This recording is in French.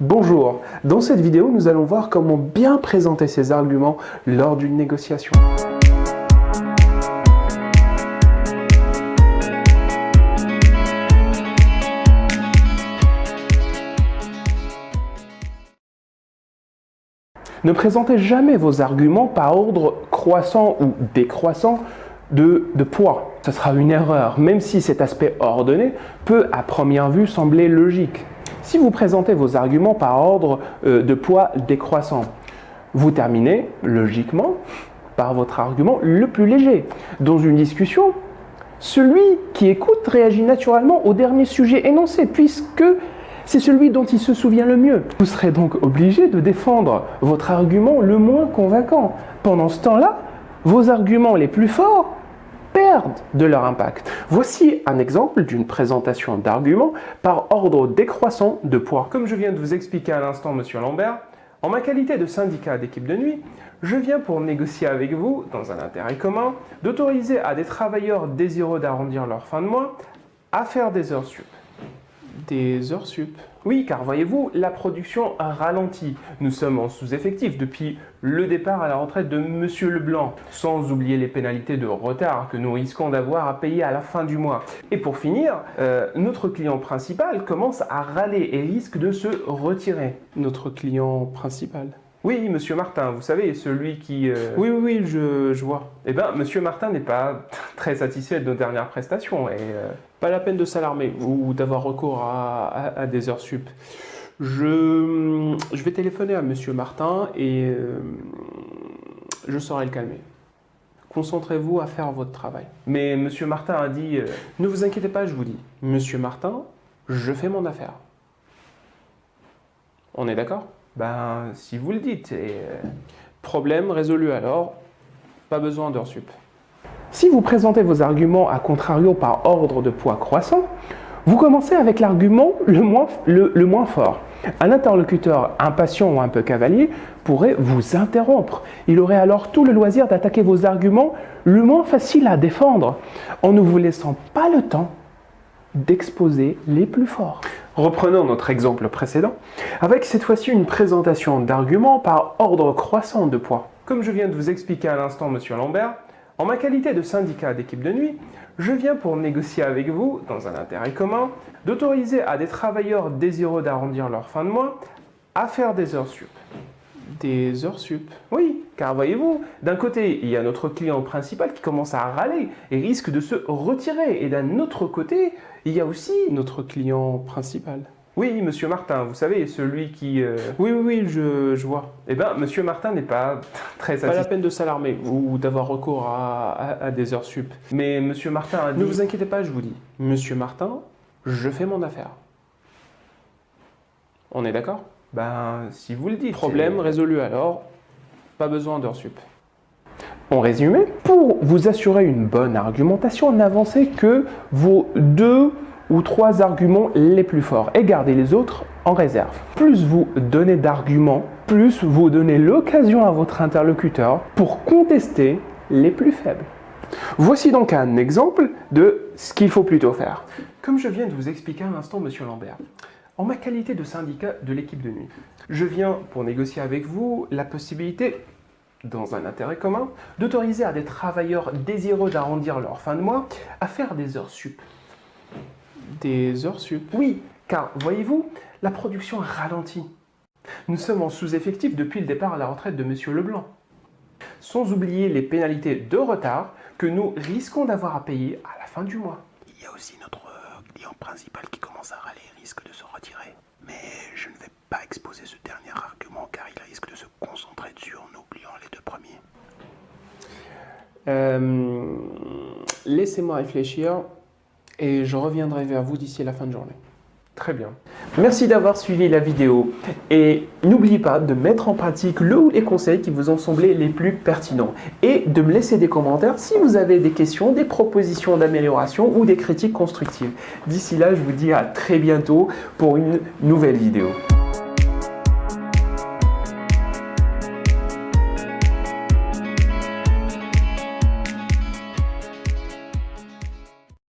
Bonjour, dans cette vidéo, nous allons voir comment bien présenter ses arguments lors d'une négociation. Ne présentez jamais vos arguments par ordre croissant ou décroissant de poids. Ce sera une erreur, même si cet aspect ordonné peut à première vue sembler logique. Si vous présentez vos arguments par ordre de poids décroissant, vous terminez logiquement par votre argument le plus léger. Dans une discussion, celui qui écoute réagit naturellement au dernier sujet énoncé, puisque c'est celui dont il se souvient le mieux. Vous serez donc obligé de défendre votre argument le moins convaincant. Pendant ce temps-là, vos arguments les plus forts perdent de leur impact. Voici un exemple d'une présentation d'arguments par ordre décroissant de poids. Comme je viens de vous expliquer à l'instant, Monsieur Lambert, en ma qualité de syndicat d'équipe de nuit, je viens pour négocier avec vous, dans un intérêt commun, d'autoriser à des travailleurs désireux d'arrondir leur fin de mois à faire des heures sup. Des heures sup? Oui, car voyez-vous, la production a ralenti. Nous sommes en sous-effectif depuis le départ à la retraite de Monsieur Leblanc, sans oublier les pénalités de retard que nous risquons d'avoir à payer à la fin du mois. Et pour finir, notre client principal commence à râler et risque de se retirer. Notre client principal? Oui, Monsieur Martin, vous savez, celui qui... Oui, je vois. Eh bien, Monsieur Martin n'est pas très satisfait de nos dernières prestations et... Pas la peine de s'alarmer ou d'avoir recours à des heures sup. Je vais téléphoner à Monsieur Martin et je saurai le calmer. Concentrez-vous à faire votre travail. Mais Monsieur Martin a dit... ne vous inquiétez pas, je vous dis. Monsieur Martin, je fais mon affaire. On est d'accord? Ben, si vous le dites. Problème résolu alors, pas besoin d'heures sup. Si vous présentez vos arguments à contrario par ordre de poids croissant, vous commencez avec l'argument le moins fort. Un interlocuteur impatient ou un peu cavalier pourrait vous interrompre. Il aurait alors tout le loisir d'attaquer vos arguments le moins faciles à défendre, en ne vous laissant pas le temps d'exposer les plus forts. Reprenons notre exemple précédent, avec cette fois-ci une présentation d'arguments par ordre croissant de poids. Comme je viens de vous expliquer à l'instant, Monsieur Lambert, en ma qualité de syndicat d'équipe de nuit, je viens pour négocier avec vous, dans un intérêt commun, d'autoriser à des travailleurs désireux d'arrondir leur fin de mois à faire des heures sup. Des heures sup? Oui, car voyez-vous, d'un côté, il y a notre client principal qui commence à râler et risque de se retirer. Et d'un autre côté, il y a aussi notre client principal. Oui, Monsieur Martin, vous savez, celui qui... Oui, je vois. Eh bien, Monsieur Martin n'est pas très satisfait. Pas la peine de s'alarmer ou d'avoir recours à des heures sup. Mais Monsieur Martin a dit... Ne vous inquiétez pas, je vous dis. Monsieur Martin, je fais mon affaire. On est d'accord? Ben, si vous le dites. Problème résolu alors, pas besoin d'heures sup. En résumé, pour vous assurer une bonne argumentation, n'avancez que vos 2 ou 3 arguments les plus forts et gardez les autres en réserve. Plus vous donnez d'arguments, plus vous donnez l'occasion à votre interlocuteur pour contester les plus faibles. Voici donc un exemple de ce qu'il faut plutôt faire. Comme je viens de vous expliquer à l'instant, Monsieur Lambert, en ma qualité de syndicat de l'équipe de nuit, je viens pour négocier avec vous la possibilité, dans un intérêt commun, d'autoriser à des travailleurs désireux d'arrondir leur fin de mois à faire des heures sup. Des heures sup? Oui, car voyez-vous, la production ralentit. Nous sommes en sous-effectif depuis le départ à la retraite de Monsieur Leblanc. Sans oublier les pénalités de retard que nous risquons d'avoir à payer à la fin du mois. Il y a aussi notre client principal qui commence à râler et risque de se retirer. Mais je ne vais pas exposer ce dernier argument car il risque de se concentrer dessus en oubliant les 2 premiers. Laissez-moi réfléchir et je reviendrai vers vous d'ici la fin de journée. Très bien. Merci d'avoir suivi la vidéo et n'oubliez pas de mettre en pratique le ou les conseils qui vous ont semblé les plus pertinents et de me laisser des commentaires si vous avez des questions, des propositions d'amélioration ou des critiques constructives. D'ici là, je vous dis à très bientôt pour une nouvelle vidéo.